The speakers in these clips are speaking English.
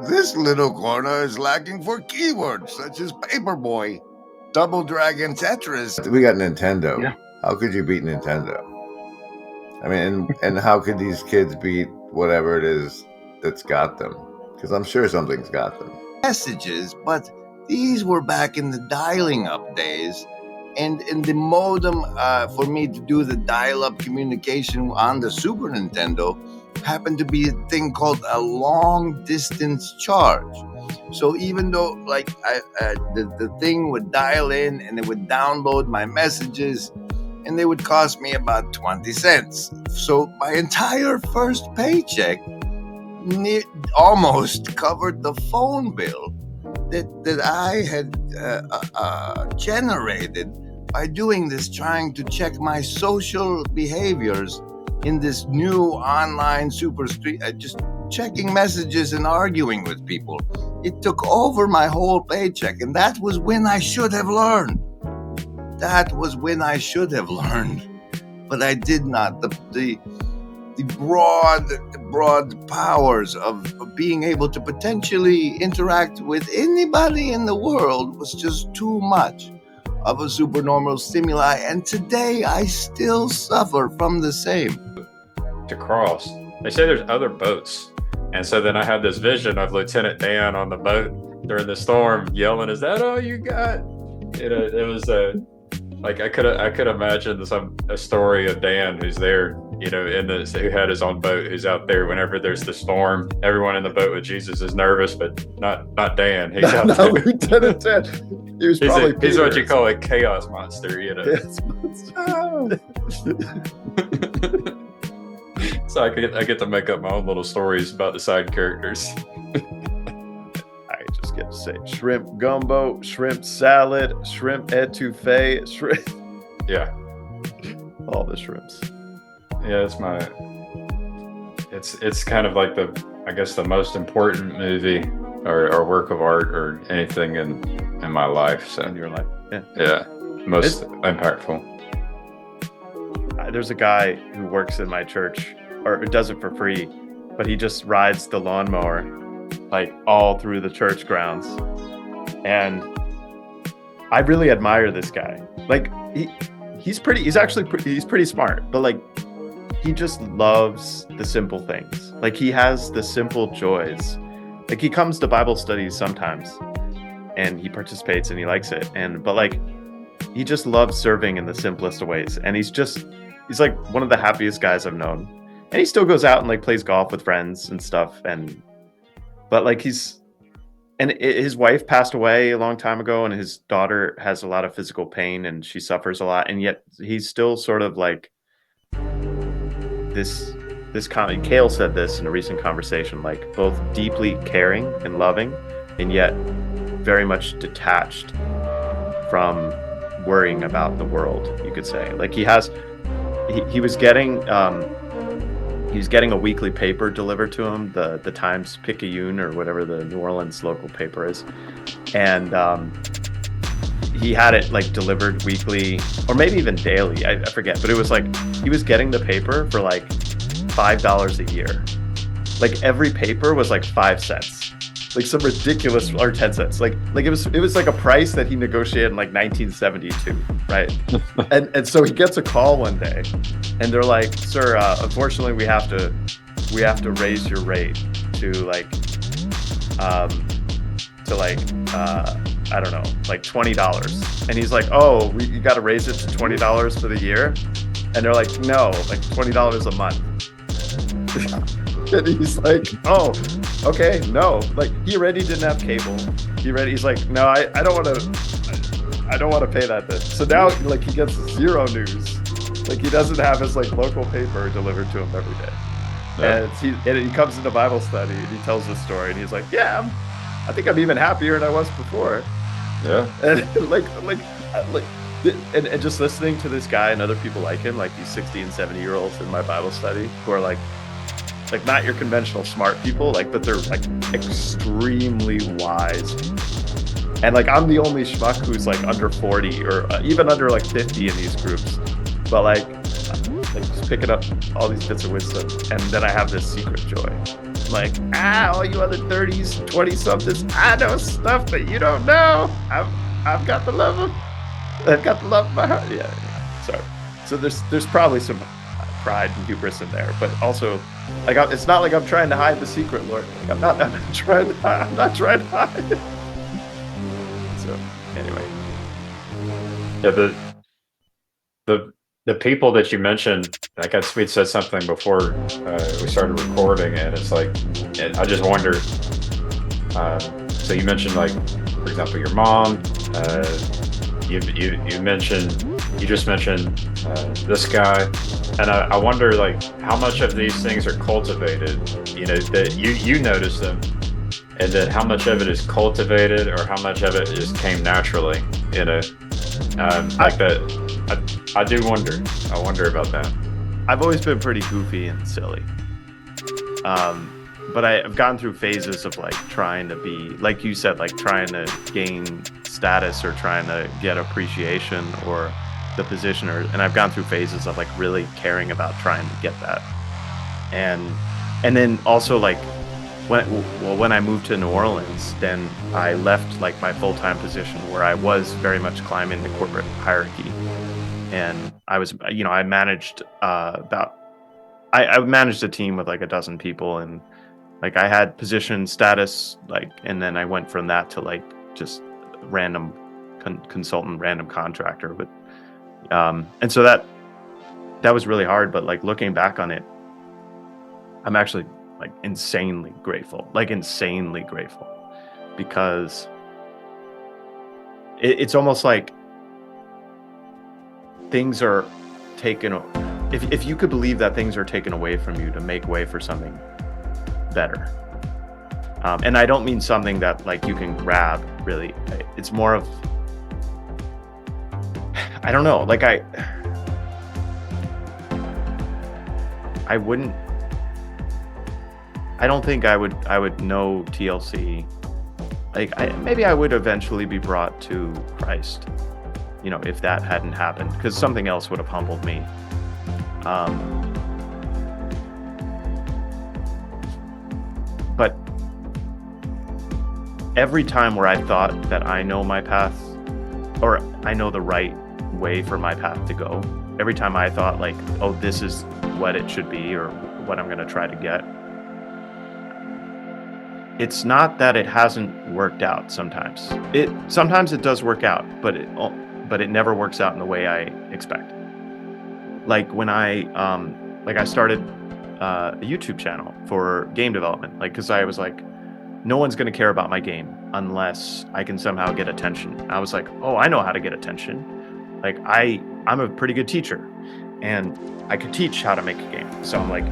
This little corner is lacking for keywords such as Paperboy, Double Dragon, Tetris. We got Nintendo. Yeah. How could you beat Nintendo? I mean, and how could these kids beat whatever it is that's got them? Because I'm sure something's got them. Messages, but these were back in the dialing up days. And in the modem, for me to do the dial-up communication on the Super Nintendo happened to be a thing called a long-distance charge. So even though, like, the thing would dial in and it would download my messages, and they would cost me about 20 cents. So my entire first paycheck almost covered the phone bill that I had generated by doing this, trying to check my social behaviors in this new online super street, just checking messages and arguing with people. It took over my whole paycheck, and that was when I should have learned. But I did not. The broad powers of being able to potentially interact with anybody in the world was just too much of a supernormal stimuli, and today I still suffer from the same. To cross, they say there's other boats, and so then I had this vision of Lieutenant Dan on the boat during the storm yelling, "Is that all you got?" It was like I could imagine a story of Dan who's there, who had his own boat, who's out there whenever there's the storm. Everyone in the boat with Jesus is nervous, but not Dan. He's out there. Lieutenant Dan. He's what you call a chaos monster, Yes. So I get to make up my own little stories about the side characters. I just get to say shrimp gumbo, shrimp salad, shrimp etouffee, shrimp. Yeah. All the shrimps. Yeah, it's kind of like the most important movie or work of art or anything in my life. So in your life. Yeah. Most impactful. There's a guy who works in my church, or does it for free, but he just rides the lawnmower like all through the church grounds. And I really admire this guy. Like he's pretty smart, but like he just loves the simple things. Like he has the simple joys. Like he comes to Bible studies sometimes and he participates and he likes it. But like he just loves serving in the simplest of ways. And he's like one of the happiest guys I've known. And he still goes out and like plays golf with friends and stuff. But like his wife passed away a long time ago, and his daughter has a lot of physical pain and she suffers a lot. And yet he's still sort of like this comment. Kale said this in a recent conversation, like both deeply caring and loving, and yet very much detached from worrying about the world, you could say. Like he was getting a weekly paper delivered to him, the Times Picayune or whatever the New Orleans local paper is, and he had it like delivered weekly or maybe even daily. I forget, but it was like he was getting the paper for like $5 a year. Like every paper was like 5 cents, like some ridiculous, or 10 cents. Like it was like a price that he negotiated in like 1972, right? and so he gets a call one day, and they're like, "Sir, unfortunately, we have to raise your rate to I don't know, like $20." And he's like, "Oh, you got to raise it to $20 for the year?" And they're like, "No, like $20 a month." And he's like, "Oh, okay, no." Like he already didn't have cable. He's like, "No, I don't want to pay that then." So now like he gets zero news. Like he doesn't have his like local paper delivered to him every day. Yeah. And he comes into Bible study and he tells this story and he's like, "Yeah, I think I'm even happier than I was before." Yeah. And and just listening to this guy and other people like him, like these 60 and 70-year-olds in my Bible study who are like not your conventional smart people, like, but they're like extremely wise. And like I'm the only schmuck who's like under 40 or even under like 50 in these groups, but like just picking up all these bits of wisdom, and then I have this secret joy. I'm like, all you other 30s, 20-somethings, I know stuff that you don't know. I've got the love of my heart. Yeah. So there's probably some pride and hubris in there, but also, like, it's not like I'm trying to hide the secret, Lord. Like, I'm not trying to hide. So anyway, Yeah, the people that you mentioned, I guess we'd said something before we started recording, and it's like, and I just wonder. So you mentioned, like, for example, your mom. You just mentioned this guy, and I wonder, like, how much of these things are cultivated. You know, that you notice them, and then how much of it is cultivated, or how much of it just came naturally. You know, like that. I do wonder. I wonder about that. I've always been pretty goofy and silly. But I've gone through phases of, like, trying to be, like you said, like trying to gain status or trying to get appreciation or the position, and I've gone through phases of, like, really caring about trying to get that. And then also, like, when I moved to New Orleans, then I left, like, my full-time position where I was very much climbing the corporate hierarchy. And I was, I managed I managed a team with like a dozen people, and like I had position status, like, and then I went from that to like just random consultant, random contractor. But and so that was really hard. But like looking back on it, I'm actually like insanely grateful, because it's almost like things are taken. If you could believe that things are taken away from you to make way for something better. And I don't mean something that like you can grab, really. It's more of, I don't know, like I don't think I would know TLC. Like maybe I would eventually be brought to Christ, if that hadn't happened, because something else would have humbled me. But every time where I thought that I know my path, or I know the right way for my path to go, every time I thought like, oh, this is what it should be, or what I'm going to try to get, it's not that it hasn't worked out. Sometimes it does work out, but it never works out in the way I expect. Like when I started a YouTube channel for game development, like, because I was like, no one's going to care about my game unless I can somehow get attention. I was like, oh, I know how to get attention. Like I'm a pretty good teacher, and I could teach how to make a game. So I'm like,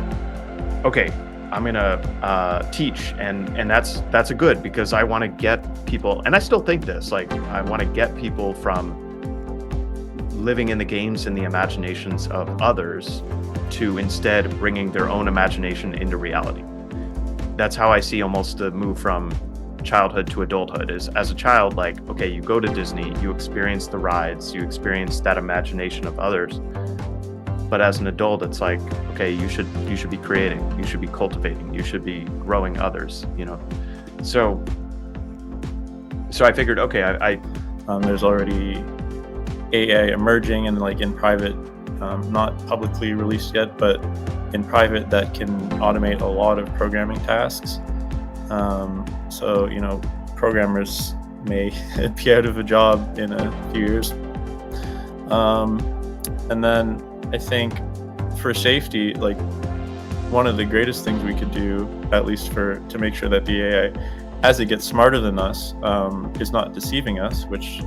okay, I'm gonna teach, and that's a good, because I want to get people, and I still think this, like I want to get people from living in the games and the imaginations of others to instead bringing their own imagination into reality. That's how I see almost the move from childhood to adulthood. Is as a child, like, okay, you go to Disney, you experience the rides, you experience that imagination of others. But as an adult, it's like, okay, you should be creating, you should be cultivating, you should be growing others, So I figured, okay, there's already AI emerging and like in private, not publicly released yet, but in private, that can automate a lot of programming tasks. So programmers may be out of a job in a few years. And then I think for safety, like one of the greatest things we could do, at least to make sure that the AI, as it gets smarter than us, is not deceiving us, which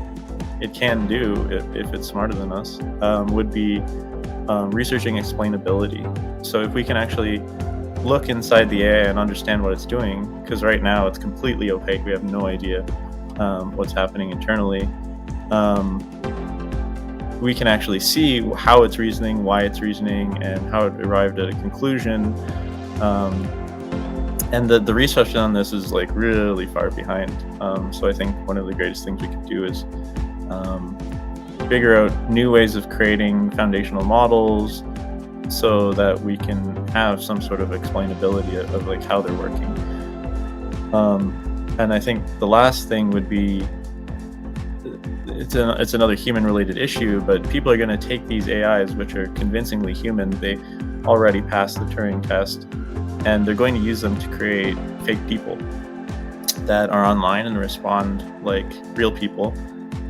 it can do if it's smarter than us, would be researching explainability. So if we can actually look inside the AI and understand what it's doing, because right now it's completely opaque, we have no idea what's happening internally, we can actually see how it's reasoning, why it's reasoning, and how it arrived at a conclusion. And the research on this is like really far behind. So I think one of the greatest things we could do is figure out new ways of creating foundational models, so that we can have some sort of explainability of like how they're working. And I think the last thing would be, it's another human related issue, but people are going to take these AIs, which are convincingly human. They already passed the Turing test, and they're going to use them to create fake people that are online and respond like real people.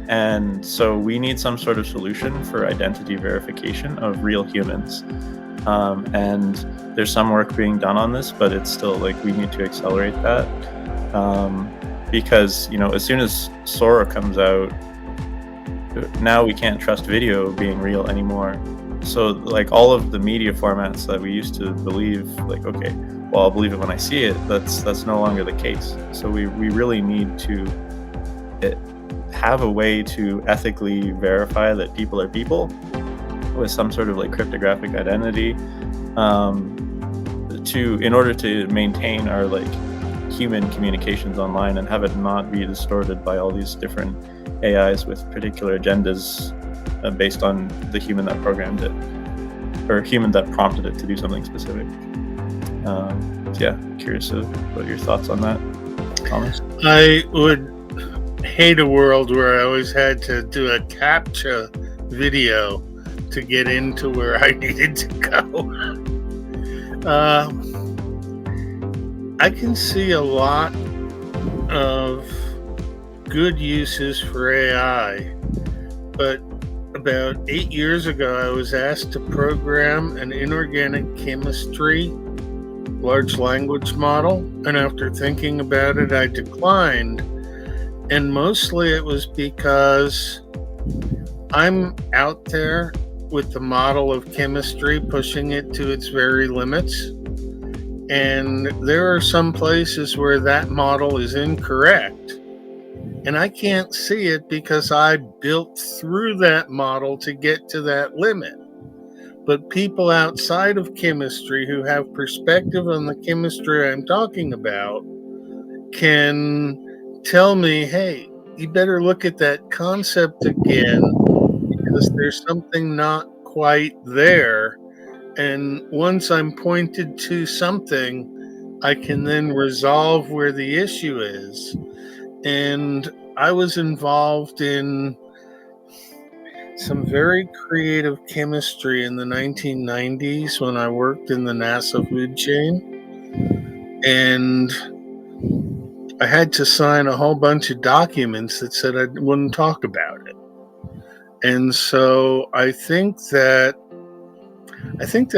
And so we need some sort of solution for identity verification of real humans. And there's some work being done on this, but it's still like we need to accelerate that. Because, you know, as soon as Sora comes out, now we can't trust video being real anymore. So like all of the media formats that we used to believe, like, okay, well, I'll believe it when I see it, that's no longer the case. So we really need to have a way to ethically verify that people are people with some sort of like cryptographic identity, in order to maintain our like human communications online and have it not be distorted by all these different AIs with particular agendas based on the human that programmed it or human that prompted it to do something specific. So yeah, curious about your thoughts on that, Thomas. I would hate a world where I always had to do a CAPTCHA video to get into where I needed to go. I can see a lot of good uses for AI, but about 8 years ago, I was asked to program an inorganic chemistry large language model, and after thinking about it, I declined. And mostly it was because I'm out there with the model of chemistry, pushing it to its very limits. And there are some places where that model is incorrect. And I can't see it because I built through that model to get to that limit. But people outside of chemistry who have perspective on the chemistry I'm talking about can tell me, hey, you better look at that concept again because there's something not quite there. And once I'm pointed to something, I can then resolve where the issue is. And I was involved in some very creative chemistry in the 1990s when I worked in the NASA food chain. And I had to sign a whole bunch of documents that said I wouldn't talk about it. And so I think that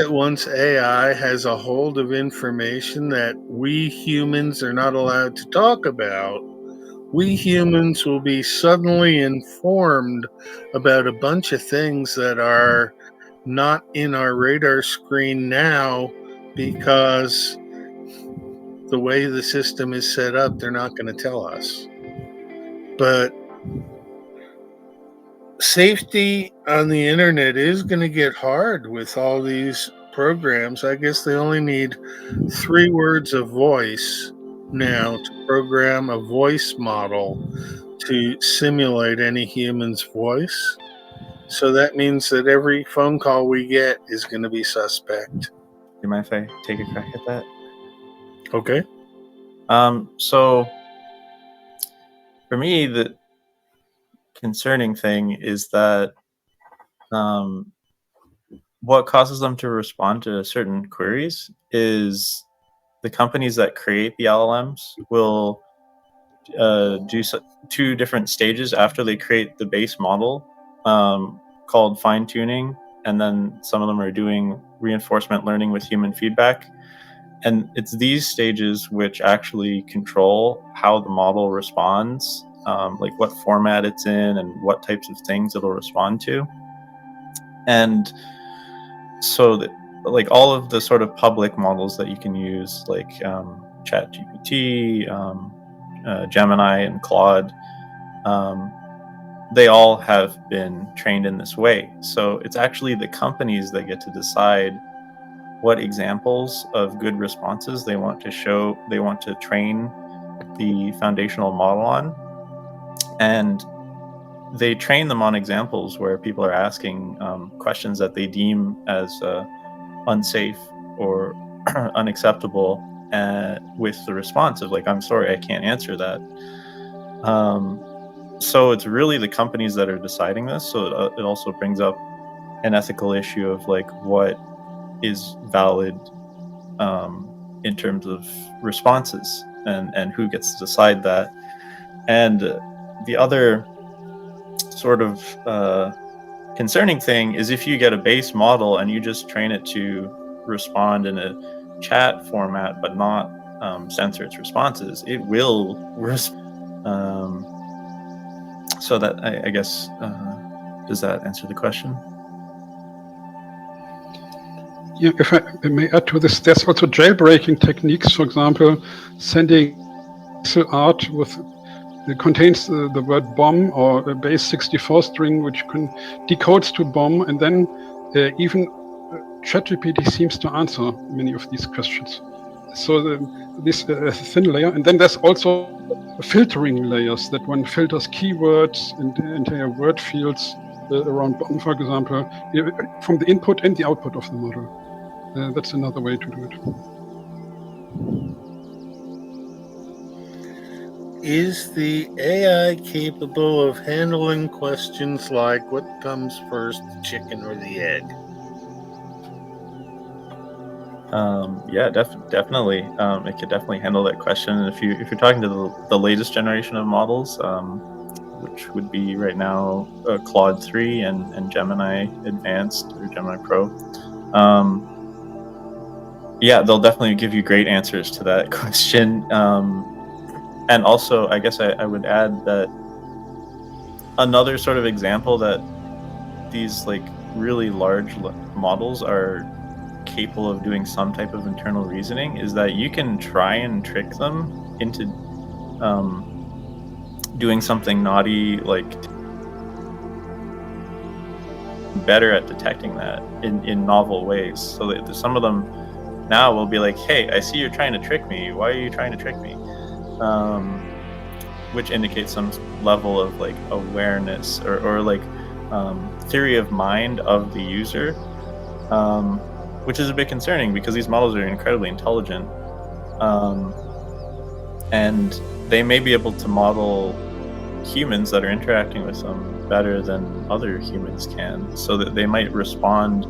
once AI has a hold of information that we humans are not allowed to talk about, we humans will be suddenly informed about a bunch of things that are not in our radar screen now because the way the system is set up, they're not going to tell us. But safety on the internet is going to get hard with all these programs. I guess they only need 3 words of voice now to program a voice model to simulate any human's voice. So that means that every phone call we get is going to be suspect. Do you mind if I take a crack at that? Okay. So for me, the concerning thing is that what causes them to respond to certain queries is the companies that create the LLMs will do 2 different stages after they create the base model called fine-tuning, and then some of them are doing reinforcement learning with human feedback. And it's these stages which actually control how the model responds, like what format it's in and what types of things it'll respond to. And so that, like, all of the sort of public models that you can use, like ChatGPT, Gemini, and Claude, they all have been trained in this way. So it's actually the companies that get to decide what examples of good responses they want to train the foundational model on. And they train them on examples where people are asking questions that they deem as unsafe or unacceptable with the response of like, I'm sorry, I can't answer that. So it's really the companies that are deciding this. So it also brings up an ethical issue of like what is valid in terms of responses and who gets to decide that. And the other sort of concerning thing is if you get a base model and you just train it to respond in a chat format but not censor its responses, it will so that I guess does that answer the question? Yeah, if I may add to this, there's also jailbreaking techniques. For example, sending pixel art with contains the word bomb or a base 64 string, which decodes to bomb, and then even ChatGPT seems to answer many of these questions. So this thin layer, and then there's also filtering layers that one filters keywords and entire word fields around bomb, for example, from the input and the output of the model. That's another way to do it. Is the AI capable of handling questions like what comes first, the chicken or the egg? Yeah, definitely. It could definitely handle that question. And if you're talking to the latest generation of models, which would be right now Claude 3 and Gemini Advanced or Gemini Pro, yeah, they'll definitely give you great answers to that question. And also, I guess I would add that another sort of example that these like really large models are capable of doing some type of internal reasoning is that you can try and trick them into doing something naughty, like better at detecting that in novel ways. So that some of them now will be like, hey, I see you're trying to trick me. Why are you trying to trick me? Which indicates some level of like awareness or like theory of mind of the user, which is a bit concerning because these models are incredibly intelligent, and they may be able to model humans that are interacting with them better than other humans can, so that they might respond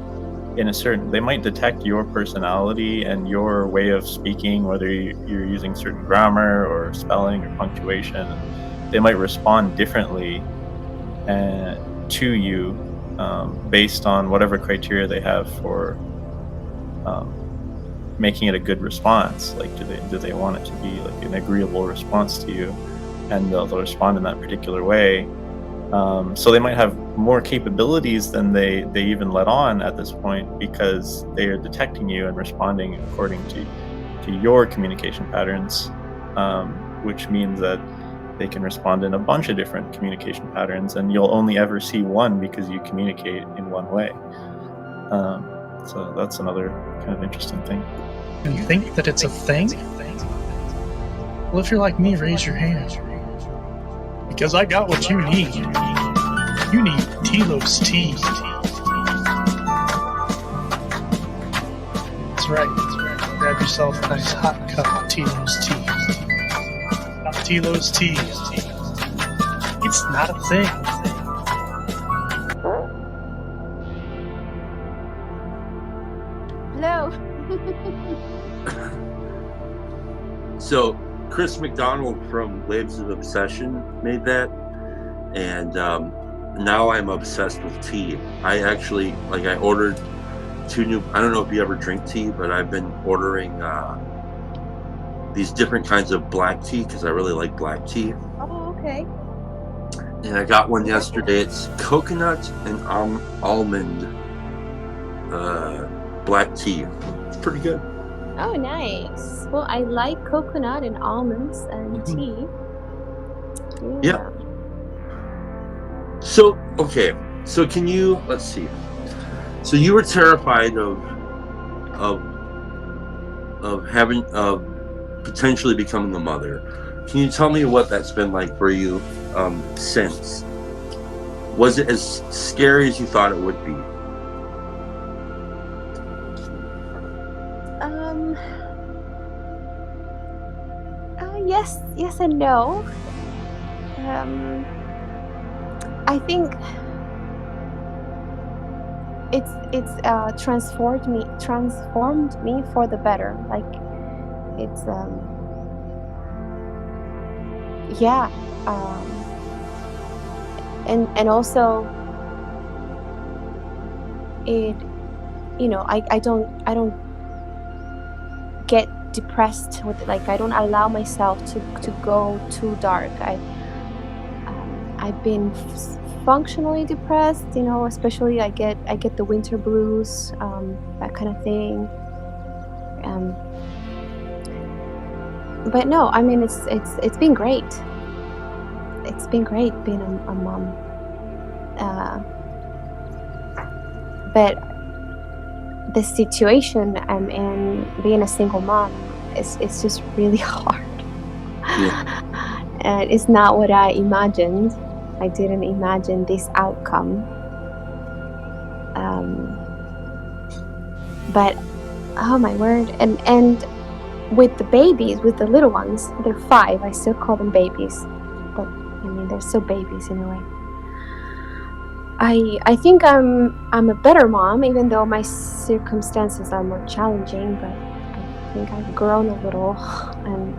in they might detect your personality and your way of speaking, whether you're using certain grammar or spelling or punctuation. They might respond differently to you based on whatever criteria they have for making it a good response. Like, do they want it to be like an agreeable response to you, and they'll respond in that particular way. So they might have more capabilities than they even let on at this point, because they are detecting you and responding according to your communication patterns, which means that they can respond in a bunch of different communication patterns, and you'll only ever see one because you communicate in one way. So that's another kind of interesting thing. And think that it's a thing? Well, if you're like me, raise your hand. Because I got what you need. You need Telos tea. That's right. Grab yourself a nice hot cup of Telos tea. Not Telos tea. It's not a thing. Hello. So Chris McDonald from Waves of Obsession made that, and now I'm obsessed with tea. I actually, I ordered 2 new, I don't know if you ever drink tea, but I've been ordering these different kinds of black tea because I really like black tea. Oh, okay. And I got one yesterday. It's coconut and almond black tea. It's pretty good. Oh, nice. Well, I like coconut and almonds and tea. Yeah. So, okay. So can you, let's see. So you were terrified of potentially becoming a mother. Can you tell me what that's been like for you since? Was it as scary as you thought it would be? yes and no. I think it's transformed me for the better. Like it's yeah, and also it, you know, I don't get depressed with it. Like I don't allow myself to go too dark. I've been functionally depressed, you know, especially I get the winter blues, that kind of thing. But no, I mean it's been great. It's been great being a mom. But the situation I'm in, being a single mom, it's just really hard. Yeah. And it's not what I imagined. I didn't imagine this outcome. But oh my word, and with the babies, with the little ones, they're 5. I still call them babies, but I mean they're still babies in a way. I think I'm a better mom, even though my circumstances are more challenging. But I think I've grown a little, and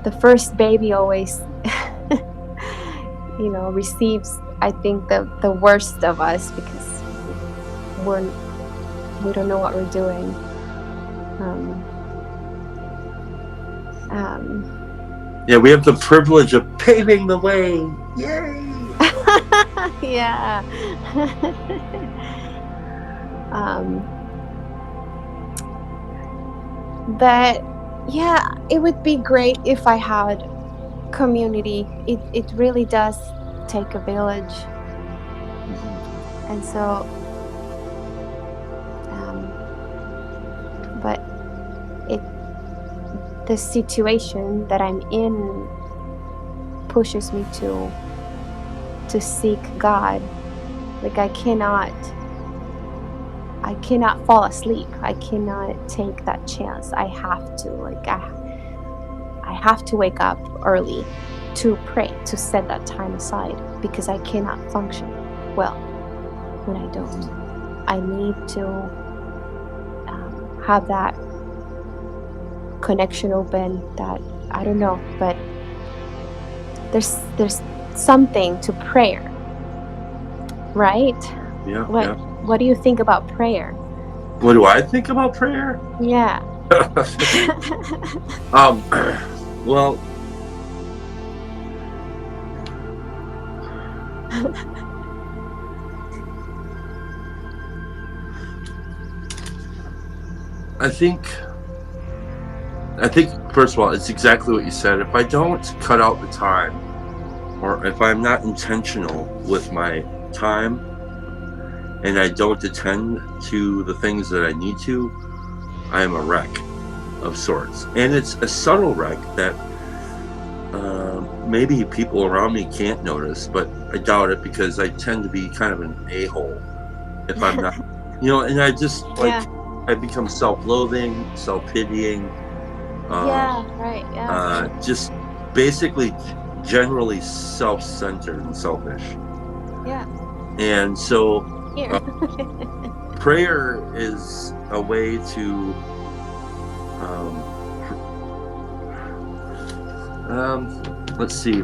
the first baby always, you know, receives, I think, the worst of us because we don't know what we're doing. Yeah, we have the privilege of paving the way. Yay! Yeah. But yeah, it would be great if I had community. It really does take a village. And so but the situation that I'm in pushes me to seek God. Like I cannot fall asleep. I cannot take that chance. I have to, like, I have to wake up early to pray, to set that time aside, because I cannot function well when I don't. I need to have that connection open. That, I don't know, but there's something to prayer, right? Yeah. What do you think about prayer? What do I think about prayer? Yeah. Well, I think first of all, it's exactly what you said. If I don't cut out the time, or if I'm not intentional with my time, and I don't attend to the things that I need to, I am a wreck of sorts. And it's a subtle wreck that maybe people around me can't notice, but I doubt it, because I tend to be kind of an a-hole if I'm not, you know, and I just, like, yeah. I become self-loathing, self-pitying. Just basically generally self-centered and selfish. Yeah. And so prayer is a way to let's see.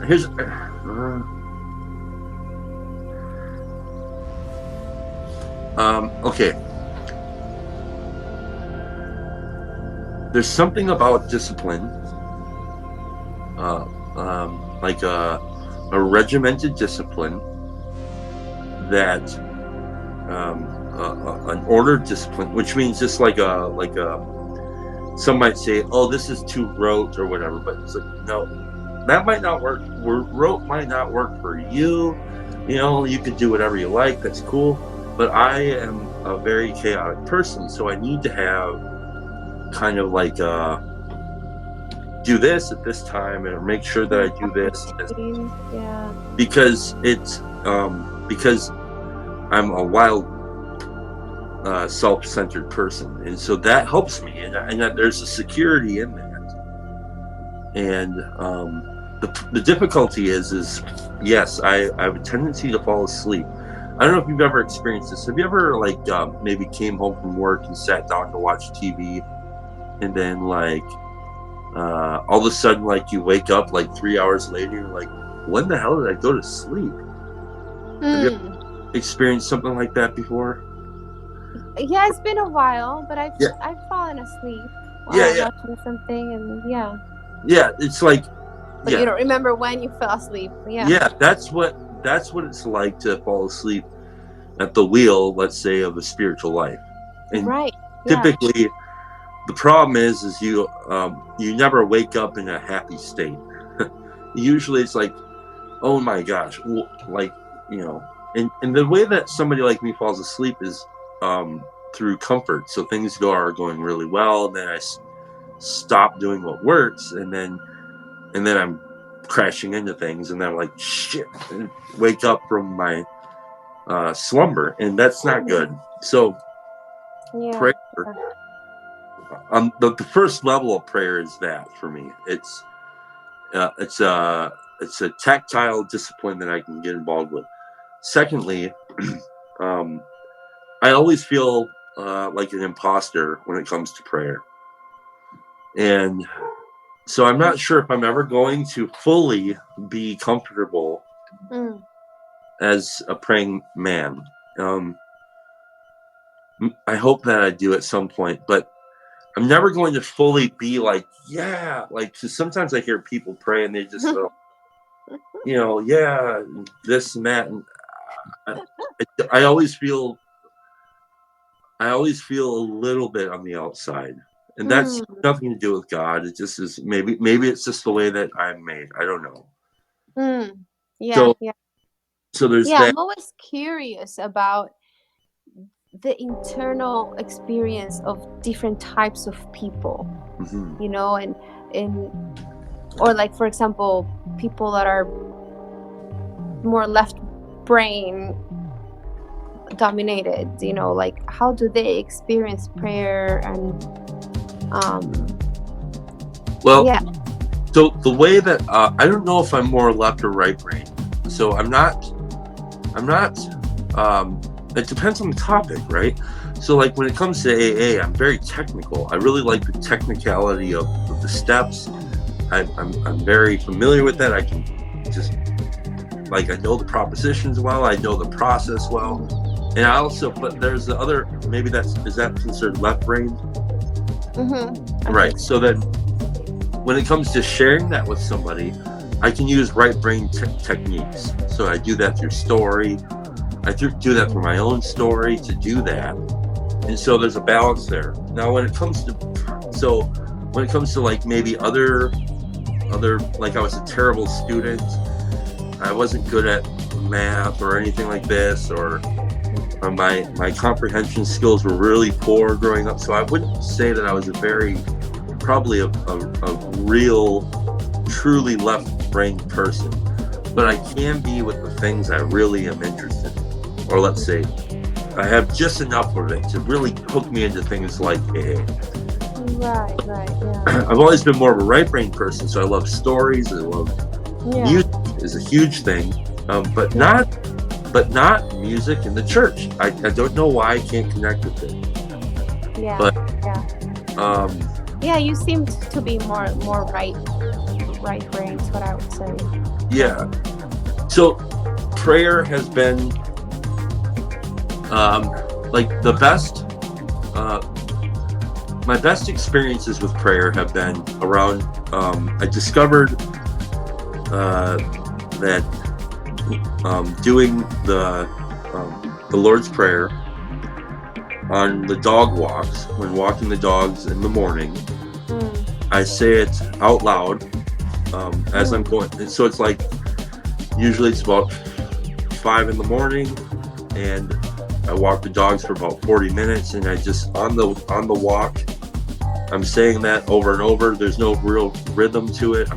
Here's okay. There's something about discipline, like a regimented discipline, that an ordered discipline, which means just like a some might say, oh, this is too rote or whatever, but it's like, no, that might not work. Rote might not work for you. You know, you could do whatever you like. That's cool. But I am a very chaotic person, so I need to have kind of like do this at this time, and make sure that I do this. Yeah. Because it's because I'm a wild, self-centered person, and so that helps me, and there's a security in that. And the difficulty is yes, I have a tendency to fall asleep. I don't know if you've ever experienced this. Have you ever like maybe came home from work and sat down to watch TV, and then like all of a sudden like you wake up like 3 hours later, you're like, when the hell did I go to sleep? Have you ever experienced something like that before? Yeah, it's been a while, but I've fallen asleep while watching something, and yeah, it's like, but you don't remember when you fell asleep. That's what it's like to fall asleep at the wheel, let's say, of a spiritual life. And typically the problem is you never wake up in a happy state. Usually it's like, oh my gosh, like, you know, and the way that somebody like me falls asleep is through comfort. So things are going really well, and then I stop doing what works, and then I'm crashing into things, and then I'm like, shit, and wake up from my slumber, and that's not good. So prayer, the first level of prayer is that for me. It's a tactile discipline that I can get involved with. Secondly, I always feel like an imposter when it comes to prayer. And so I'm not sure if I'm ever going to fully be comfortable as a praying man. I hope that I do at some point, but I'm never going to fully be like, like, cause sometimes I hear people pray and they just go, you know, this and that. And I always feel a little bit on the outside, and that's nothing to do with God. It just is. Maybe it's just the way that I'm made. I don't know. So there's that. I'm always curious about the internal experience of different types of people, you know, and or like, for example, people that are more left brain dominated, you know, like how do they experience prayer? And so the way that I don't know if I'm more left or right brain, so I'm not it depends on the topic, right? So like when it comes to AA, I'm very technical. I really like the technicality of the steps. I'm very familiar with that. I can just, like, I know the propositions well, I know the process well. And I also, but there's the other, maybe is that considered left brain? Right. So then when it comes to sharing that with somebody, I can use right brain techniques. So I do that through story. I do that for my own story to do that. And so there's a balance there. Now when it comes to like maybe other, like I was a terrible student, I wasn't good at math or anything like this, or my comprehension skills were really poor growing up. So I wouldn't say that I was probably a real, truly left brain person, but I can be with the things I really am interested in. Or let's say I have just enough of it to really hook me into things like AA. Right, I've always been more of a right brain person, so I love stories. I love music is a huge thing, but not music in the church. I don't know why I can't connect with it. You seem to be more right brain is what I would say. Yeah. So prayer has been like the best. My best experiences with prayer have been around. I discovered that doing the Lord's Prayer on the dog walks, when walking the dogs in the morning, I say it out loud as I'm going. And so it's like, usually it's about 5 in the morning, and I walk the dogs for about 40 minutes, and I just on the walk, I'm saying that over and over. There's no real rhythm to it.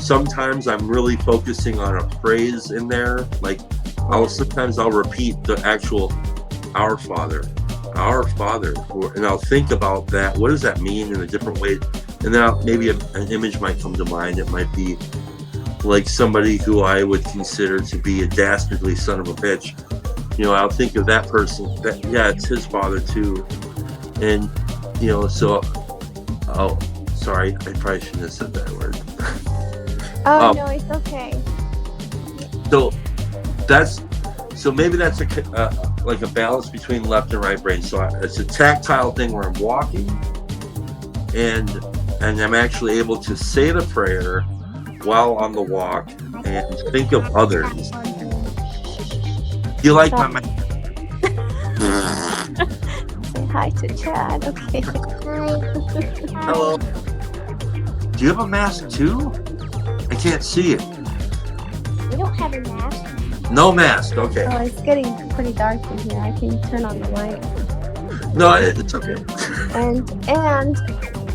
Sometimes I'm really focusing on a phrase in there. Like sometimes I'll repeat the actual Our Father, and I'll think about that. What does that mean in a different way And now maybe an image might come to mind. It might be like somebody who I would consider to be a dastardly son of a bitch. You know, I'll think of that person. Yeah, it's his father too. And you know, so sorry, I probably shouldn't have said that word. Oh no, it's okay. So maybe that's like a balance between left and right brain. So it's a tactile thing where I'm walking, and I'm actually able to say the prayer while on the walk and think of others. You like my mask? Say hi to Chad. Okay. Hello. Do you have a mask too? I can't see it. We don't have a mask. No mask. Okay. Oh, it's getting pretty dark in here. I can turn on the light. No, it's okay.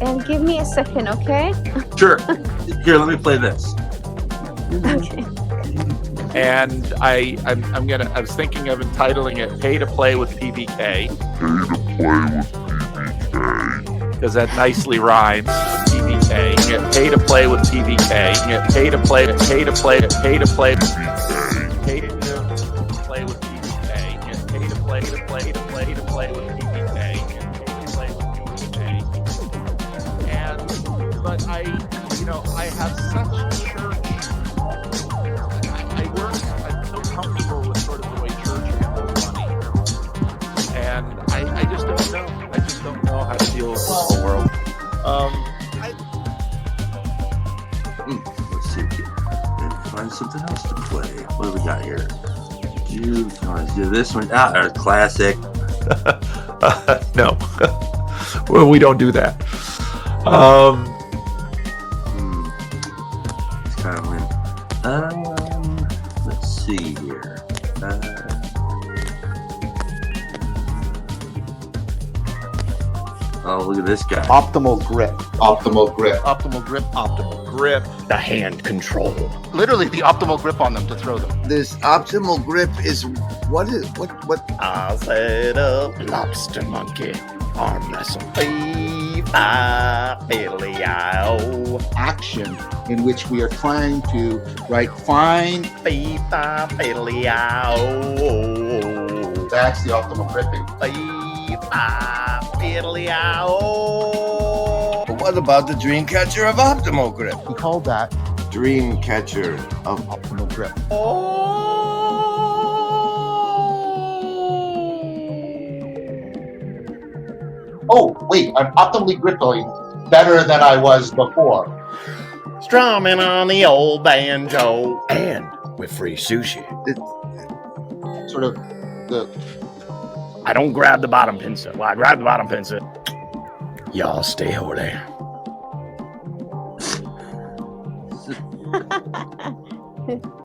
And give me a second, okay? Sure. Here, let me play this. Okay. And I was thinking of entitling it "Pay to Play with PBK." Pay to Play with PBK. Because that nicely rhymes. PBK. Get pay to play with PBK. Get pay to play. Pay to play. Pay to play. Pay to play with PBK. Get pay to play. To play. To play. To play with PBK. Get pay to play with PBK. But I have such church. I'm so comfortable with sort of the way church handles money, and I just don't know. I just don't know how to deal with the whole world. Let's see here. And find something else to play. What do we got here? Let's do this one. Our classic. No, well, we don't do that. It's kind of weird. Let's see here. Oh, look at this guy. Optimal grip. Optimal grip. Optimal grip. Optimal grip. The hand control. Literally the optimal grip on them to throw them. This optimal grip is what? I set up lobster monkey arm wrestle. Action in which we are trying to find. That's the optimal gripping. But what about the dream catcher of optimal grip? We call that Dream catcher of optimal grip. Oh, wait, I'm optimally gripping better than I was before. Strumming on the old banjo. And with free sushi. Sort of the... I don't grab the bottom pencil. Well, I grab the bottom pencil. Y'all stay over there.